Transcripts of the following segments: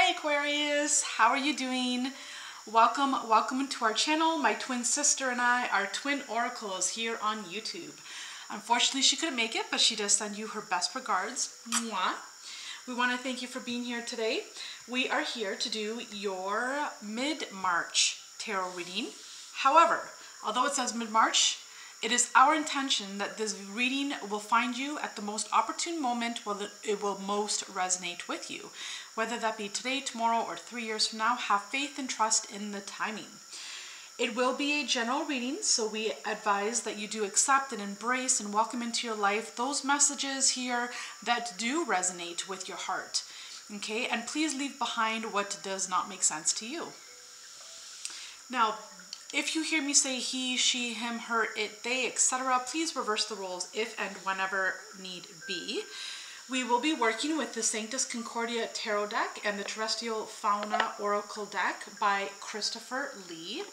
Hi Aquarius, how are you doing? Welcome to our channel. My twin sister and I are twin oracles here on YouTube. Unfortunately, she couldn't make it, but she does send you her best regards. Mwah. We want to thank you for being here today. We are here to do your mid-March tarot reading. However, although it says mid-March, it is our intention that this reading will find you at the most opportune moment where it will most resonate with you. Whether that be today, tomorrow, or 3 years from now, have faith and trust in the timing. It will be a general reading, so we advise that you do accept and embrace and welcome into your life those messages here that do resonate with your heart. Okay, and please leave behind what does not make sense to you. Now, if you hear me say he, she, him, her, it, they, etc., please reverse the roles if and whenever need be. We will be working with the Sanctus Concordia Tarot deck and the Terrestrial Fauna Oracle deck by Christopher Lee.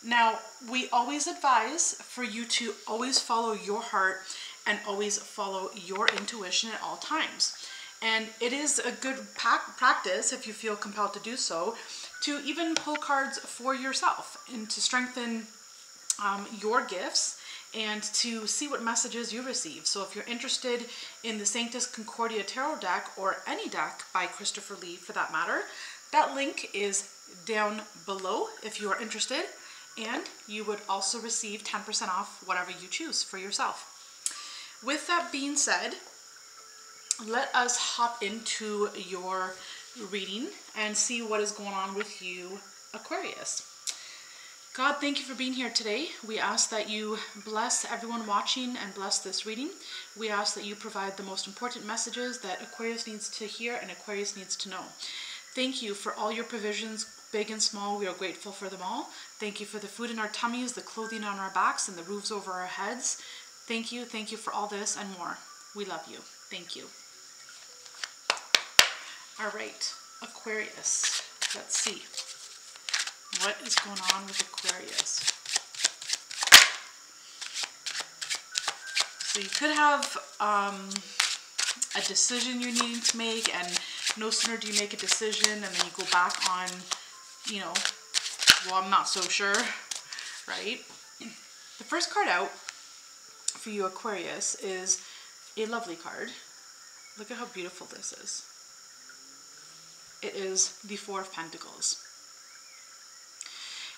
Now, we always advise for you to always follow your heart and always follow your intuition at all times. And it is a good practice, if you feel compelled to do so, to even pull cards for yourself and to strengthen your gifts and to see what messages you receive. So if you're interested in the Sanctus Concordia Tarot deck or any deck by Christopher Lee for that matter, that link is down below if you are interested, and you would also receive 10% off whatever you choose for yourself. With that being said, let us hop into your reading and see what is going on with you, Aquarius. God, thank you for being here today. We ask that you bless everyone watching and bless this reading. We ask that you provide the most important messages that Aquarius needs to hear and Aquarius needs to know. Thank you for all your provisions, big and small. We are grateful for them all. Thank you for the food in our tummies, the clothing on our backs, and the roofs over our heads. Thank you for all this and more. We love you. Thank you. All right, Aquarius, let's see. What is going on with Aquarius? So you could have a decision you're needing to make, and no sooner do you make a decision and then you go back on, you know, well, I'm not so sure, right? The first card out for you, Aquarius, is a lovely card. Look at how beautiful this is. It is the Four of Pentacles.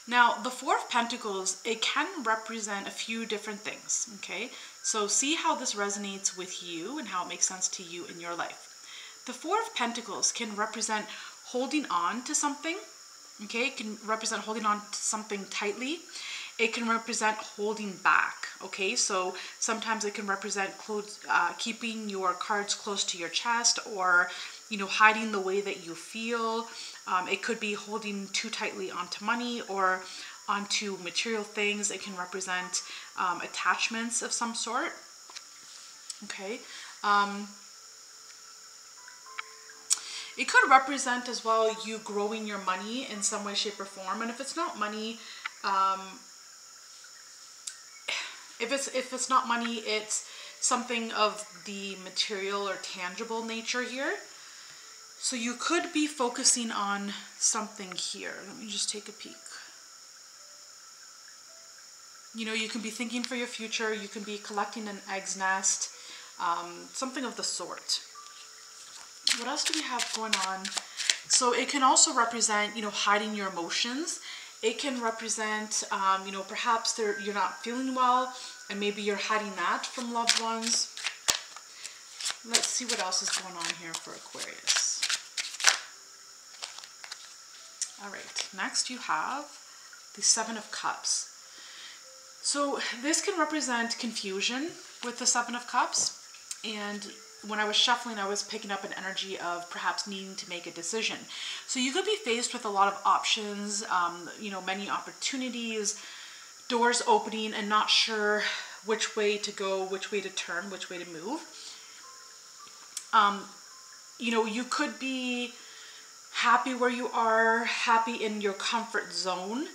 Now, the Four of Pentacles, it can represent a few different things, okay? So see how this resonates with you and how it makes sense to you in your life. The Four of Pentacles can represent holding on to something, okay? It can represent holding on to something tightly. It can represent holding back, okay? So sometimes it can represent keeping your cards close to your chest, or, you know, hiding the way that you feel. It could be holding too tightly onto money or onto material things. It can represent attachments of some sort, okay? It could represent as well you growing your money in some way, shape, or form. And if it's not money, if it's not money, it's something of the material or tangible nature here. So you could be focusing on something here. Let me just take a peek. You know, you can be thinking for your future. You can be collecting an egg's nest, something of the sort. What else do we have going on? So it can also represent, you know, hiding your emotions. It can represent, you know, perhaps you're not feeling well and maybe you're hiding that from loved ones. Let's see what else is going on here for Aquarius. All right, next you have the Seven of Cups. So this can represent confusion with the Seven of Cups. And when I was shuffling, I was picking up an energy of perhaps needing to make a decision. So you could be faced with a lot of options, you know, many opportunities, doors opening, and not sure which way to go, which way to turn, which way to move. You know, you could be happy where you are, happy in your comfort zone,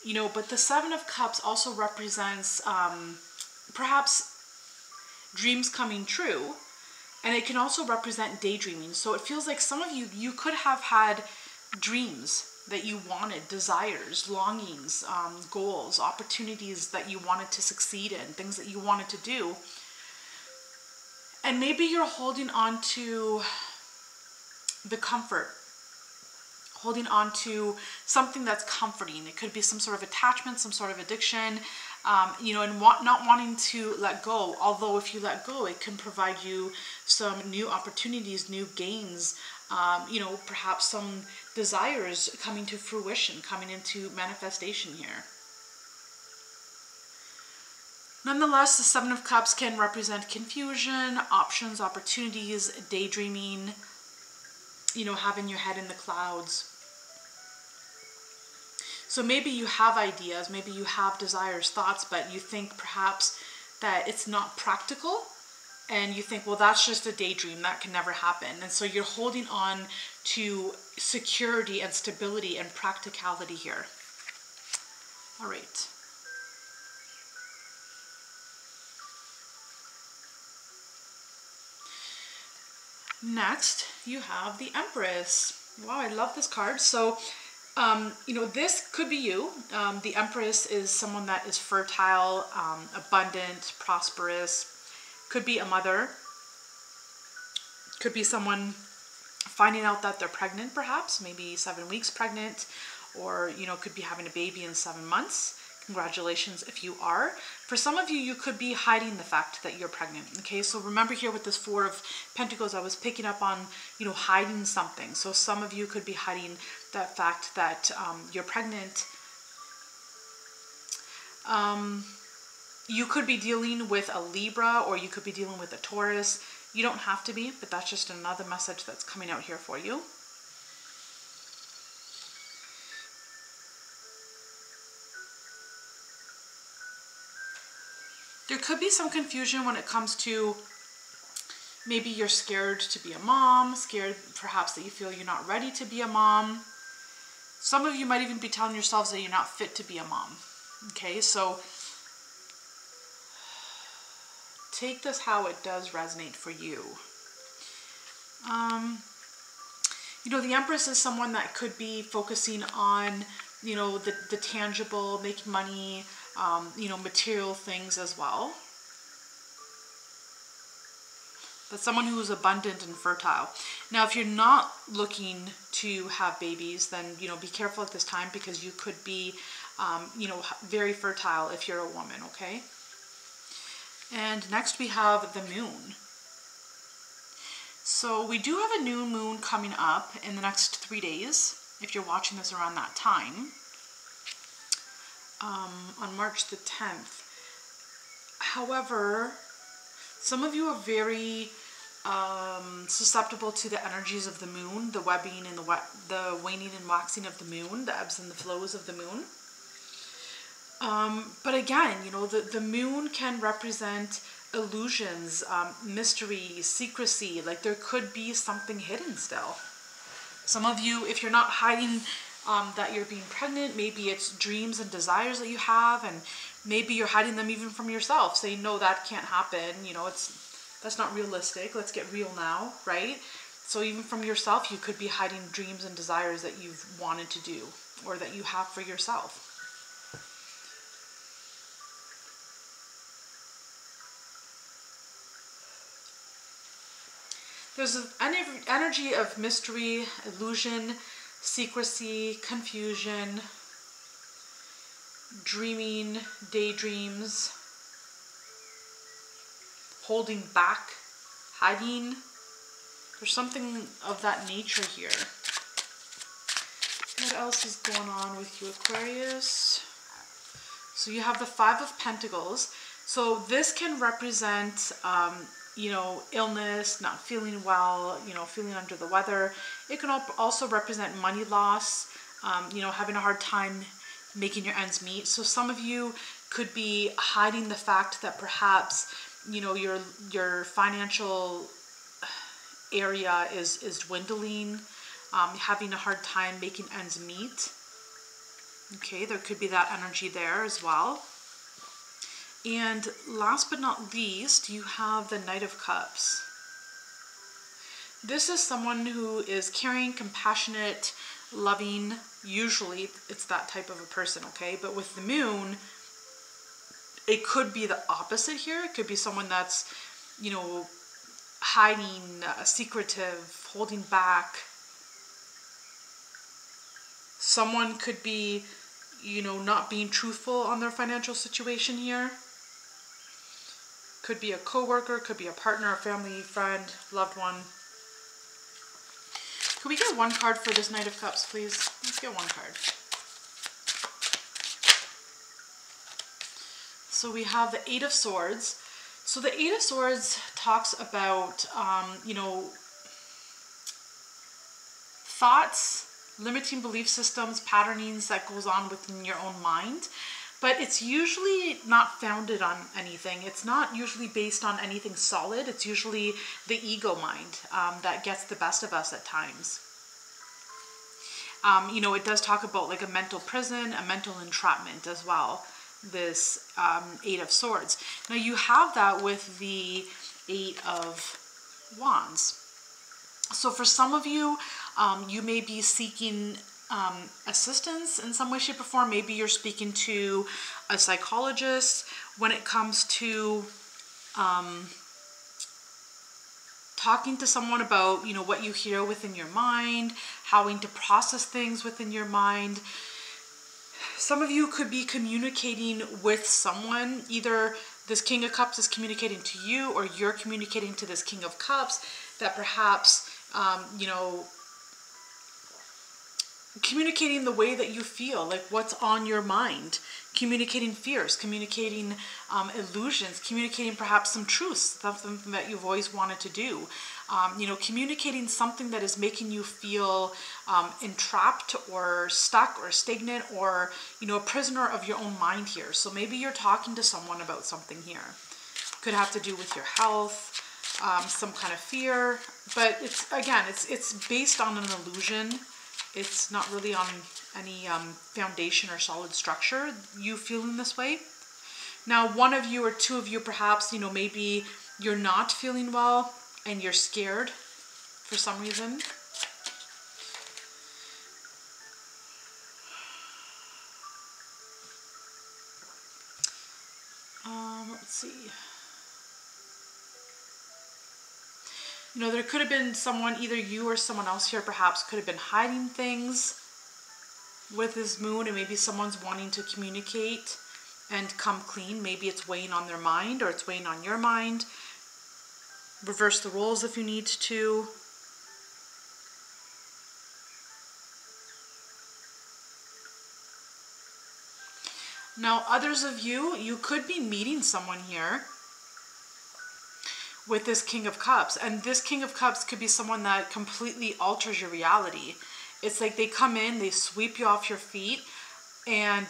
you know, but the Seven of Cups also represents perhaps dreams coming true, And it can also represent daydreaming. So it feels like some of you, you could have had dreams that you wanted, desires, longings, goals, opportunities that you wanted to succeed in, things that you wanted to do. And maybe you're holding on to the comfort, holding on to something that's comforting. It could be some sort of attachment, some sort of addiction, you know, and not wanting to let go. Although if you let go, it can provide you some new opportunities, new gains, you know, perhaps some desires coming to fruition, coming into manifestation here. Nonetheless, the Seven of Cups can represent confusion, options, opportunities, daydreaming, you know, having your head in the clouds. So maybe you have ideas, maybe you have desires, thoughts, but you think perhaps that it's not practical, and you think, well, that's just a daydream, that can never happen. And so you're holding on to security and stability and practicality here. All right. Next, you have the Empress. Wow, I love this card. So, you know, this could be you. The Empress is someone that is fertile, abundant, prosperous. Could be a mother. Could be someone finding out that they're pregnant, perhaps, maybe 7 weeks pregnant, or, you know, could be having a baby in 7 months. Congratulations if you are. For some of you, you could be hiding the fact that you're pregnant. Okay, so remember here with this Four of Pentacles, I was picking up on, you know, hiding something. So some of you could be hiding that fact that you're pregnant. You could be dealing with a Libra, or you could be dealing with a Taurus. You don't have to be, but that's just another message that's coming out here for you. There could be some confusion when it comes to maybe you're scared to be a mom, scared perhaps that you feel you're not ready to be a mom. Some of you might even be telling yourselves that you're not fit to be a mom. Okay, so take this how it does resonate for you. You know, the Empress is someone that could be focusing on, you know, the tangible, making money, you know, material things as well. But someone who is abundant and fertile. Now, if you're not looking to have babies, then, you know, be careful at this time, because you could be, you know, very fertile if you're a woman, okay? And next we have the Moon. So we do have a new moon coming up in the next 3 days, if you're watching this around that time. On March the 10th. However, some of you are very susceptible to the energies of the moon, the webbing and the waning and waxing of the moon, the ebbs and the flows of the moon. But again, you know, the moon can represent illusions, mystery, secrecy. Like there could be something hidden still. Some of you, if you're not hiding that you're being pregnant, maybe it's dreams and desires that you have, and maybe you're hiding them even from yourself, saying, no, that can't happen, you know, that's not realistic, let's get real now, right? So even from yourself, you could be hiding dreams and desires that you've wanted to do, or that you have for yourself. There's an energy of mystery, illusion, secrecy, confusion, dreaming, daydreams, holding back, hiding. There's something of that nature here. What else is going on with you, Aquarius? So you have the Five of Pentacles. So this can represent you know, illness, not feeling well, you know, feeling under the weather. It can also represent money loss, you know, having a hard time making your ends meet. So some of you could be hiding the fact that perhaps, you know, your financial area is dwindling, having a hard time making ends meet. Okay, there could be that energy there as well. And last but not least, you have the Knight of Cups. This is someone who is caring, compassionate, loving. Usually it's that type of a person, okay? But with the moon, it could be the opposite here. It could be someone that's, you know, hiding, secretive, holding back. Someone could be, you know, not being truthful on their financial situation here. Could be a coworker, could be a partner, a family, friend, loved one. Could we get one card for this Knight of Cups, please? Let's get one card. So we have the Eight of Swords. So the Eight of Swords talks about, you know, thoughts, limiting belief systems, patternings that goes on within your own mind. But it's usually not founded on anything. It's not usually based on anything solid. It's usually the ego mind that gets the best of us at times. You know, it does talk about like a mental prison, a mental entrapment as well, this Eight of Swords. Now you have that with the Eight of Wands. So for some of you, you may be seeking assistance in some way, shape, or form. Maybe you're speaking to a psychologist when it comes to talking to someone about, you know, what you hear within your mind, having to process things within your mind. Some of you could be communicating with someone. Either this King of Cups is communicating to you, or you're communicating to this King of Cups, that perhaps, you know, communicating the way that you feel, like what's on your mind, communicating fears, communicating illusions, communicating perhaps some truths, something that you've always wanted to do, you know, communicating something that is making you feel entrapped or stuck or stagnant, or, you know, a prisoner of your own mind here. So maybe you're talking to someone about something here. Could have to do with your health, some kind of fear, but it's, again, it's based on an illusion. It's not really on any foundation or solid structure, you feeling this way. Now, one of you or two of you, perhaps, you know, maybe you're not feeling well and you're scared for some reason. Let's see. You know, there could have been someone, either you or someone else here perhaps could have been hiding things with this moon, and maybe someone's wanting to communicate and come clean. Maybe it's weighing on their mind, or it's weighing on your mind. Reverse the roles if you need to. Now, others of you, you could be meeting someone here with this King of Cups. And this King of Cups could be someone that completely alters your reality. It's like they come in, they sweep you off your feet, and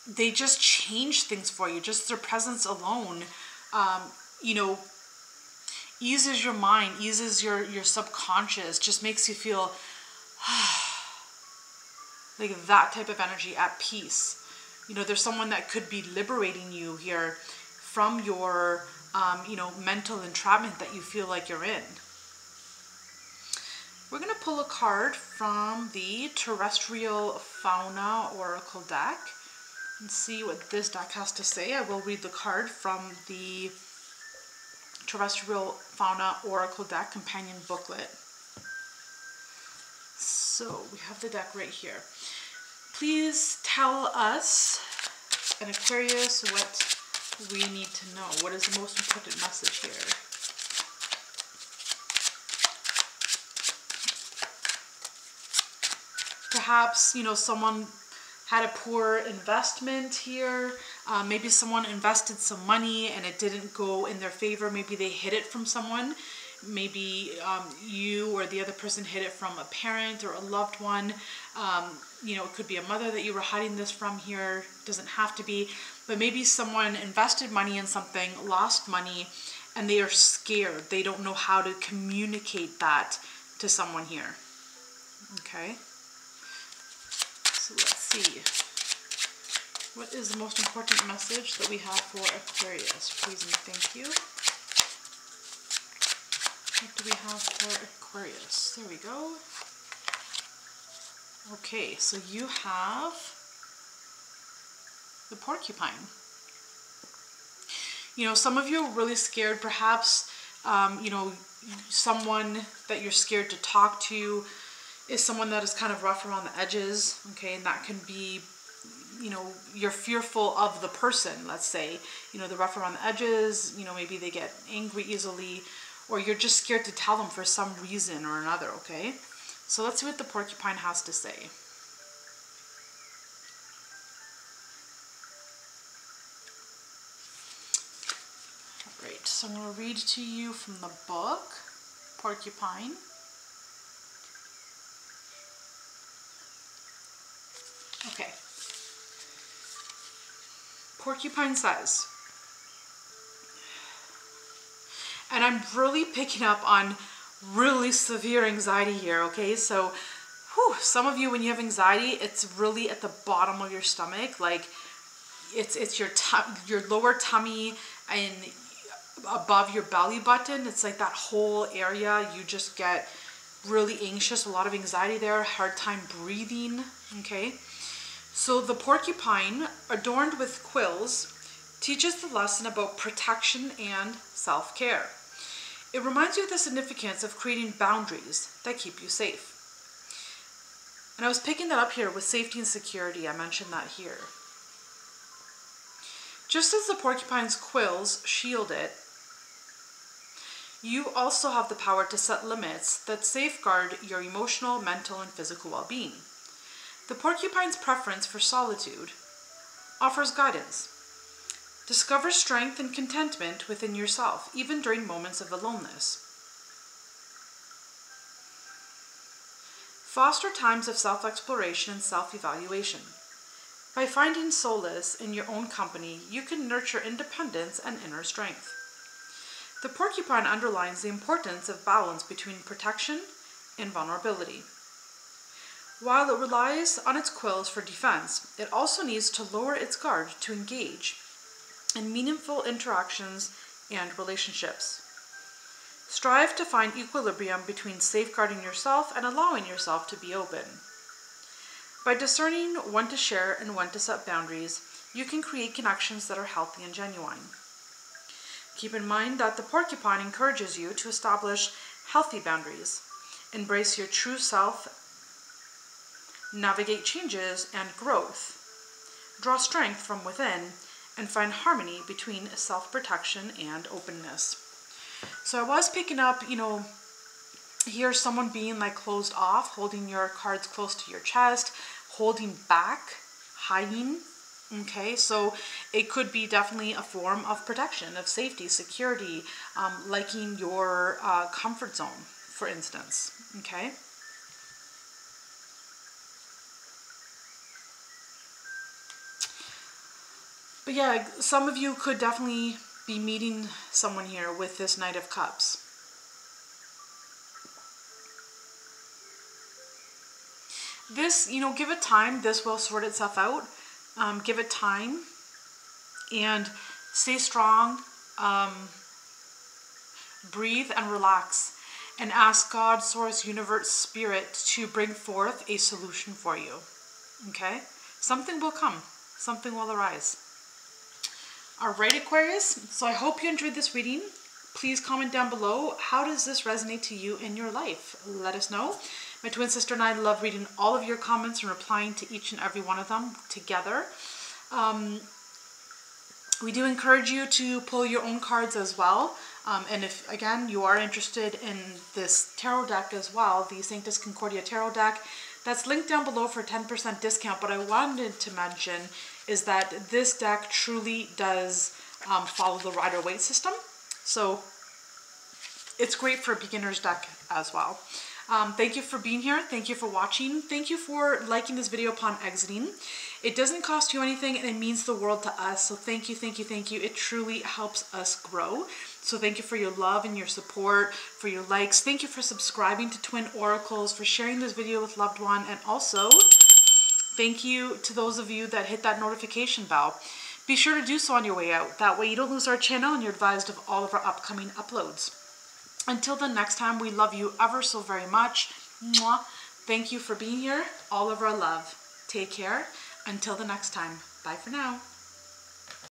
they just change things for you. Just their presence alone, you know, eases your mind, eases your subconscious, just makes you feel like that type of energy, at peace. You know, there's someone that could be liberating you here from your you know, mental entrapment that you feel like you're in. We're going to pull a card from the Terrestrial Fauna Oracle deck and see what this deck has to say. I will read the card from the Terrestrial Fauna Oracle deck companion booklet. So we have the deck right here. Please tell us, an Aquarius, what we need to know. What is the most important message here? Perhaps, you know, someone had a poor investment here. Maybe someone invested some money and it didn't go in their favor. Maybe they hid it from someone. Maybe you or the other person hid it from a parent or a loved one. You know, it could be a mother that you were hiding this from here. Doesn't have to be. But maybe someone invested money in something, lost money, and they are scared. They don't know how to communicate that to someone here. Okay. So let's see. What is the most important message that we have for Aquarius? Please and thank you. What do we have for Aquarius? There we go. Okay, so you have the porcupine. You know, some of you are really scared, perhaps, you know, someone that you're scared to talk to is someone that is kind of rough around the edges, okay, and that can be, you know, you're fearful of the person, let's say, you know, they're rough around the edges, you know, maybe they get angry easily, or you're just scared to tell them for some reason or another, okay? So let's see what the porcupine has to say. All right, so I'm going to read to you from the book, Porcupine. Okay. Porcupine says, and I'm really picking up on really severe anxiety here, okay? So, some of you, when you have anxiety, it's really at the bottom of your stomach, like it's your lower tummy and above your belly button. It's like that whole area. You just get really anxious, a lot of anxiety there, hard time breathing, okay? So the porcupine, adorned with quills, teaches the lesson about protection and self-care. It reminds you of the significance of creating boundaries that keep you safe. And I was picking that up here with safety and security. I mentioned that here. Just as the porcupine's quills shield it, you also have the power to set limits that safeguard your emotional, mental, and physical well-being. The porcupine's preference for solitude offers guidance. Discover strength and contentment within yourself, even during moments of aloneness. Foster times of self-exploration and self-evaluation. By finding solace in your own company, you can nurture independence and inner strength. The porcupine underlines the importance of balance between protection and vulnerability. While it relies on its quills for defense, it also needs to lower its guard to engage in meaningful interactions and relationships. Strive to find equilibrium between safeguarding yourself and allowing yourself to be open. By discerning when to share and when to set boundaries, you can create connections that are healthy and genuine. Keep in mind that the porcupine encourages you to establish healthy boundaries, embrace your true self, navigate changes and growth, draw strength from within, and find harmony between self-protection and openness. So I was picking up, you know, here's someone being like closed off, holding your cards close to your chest, holding back, hiding. Okay, so it could be definitely a form of protection, of safety, security, liking your comfort zone, for instance. Okay. But yeah, some of you could definitely be meeting someone here with this Knight of Cups. This, you know, give it time. This will sort itself out. Give it time and stay strong. Breathe and relax and ask God, Source, Universe, Spirit to bring forth a solution for you. Okay? Something will come. Something will arise. All right, Aquarius. So I hope you enjoyed this reading. Please comment down below. How does this resonate to you in your life? Let us know. My twin sister and I love reading all of your comments and replying to each and every one of them together. We do encourage you to pull your own cards as well. And if, again, you are interested in this tarot deck as well, the Sanctus Concordia Tarot deck, that's linked down below for a 10% discount. But I wanted to mention is that this deck truly does follow the Rider-Waite system. So it's great for a beginner's deck as well. Thank you for being here. Thank you for watching. Thank you for liking this video upon exiting. It doesn't cost you anything and it means the world to us. So thank you, thank you, thank you. It truly helps us grow. So thank you for your love and your support, for your likes. Thank you for subscribing to Twin Oracles, for sharing this video with loved one. And also, thank you to those of you that hit that notification bell. Be sure to do so on your way out. That way you don't lose our channel and you're advised of all of our upcoming uploads. Until the next time, we love you ever so very much. Mwah. Thank you for being here. All of our love. Take care. Until the next time. Bye for now.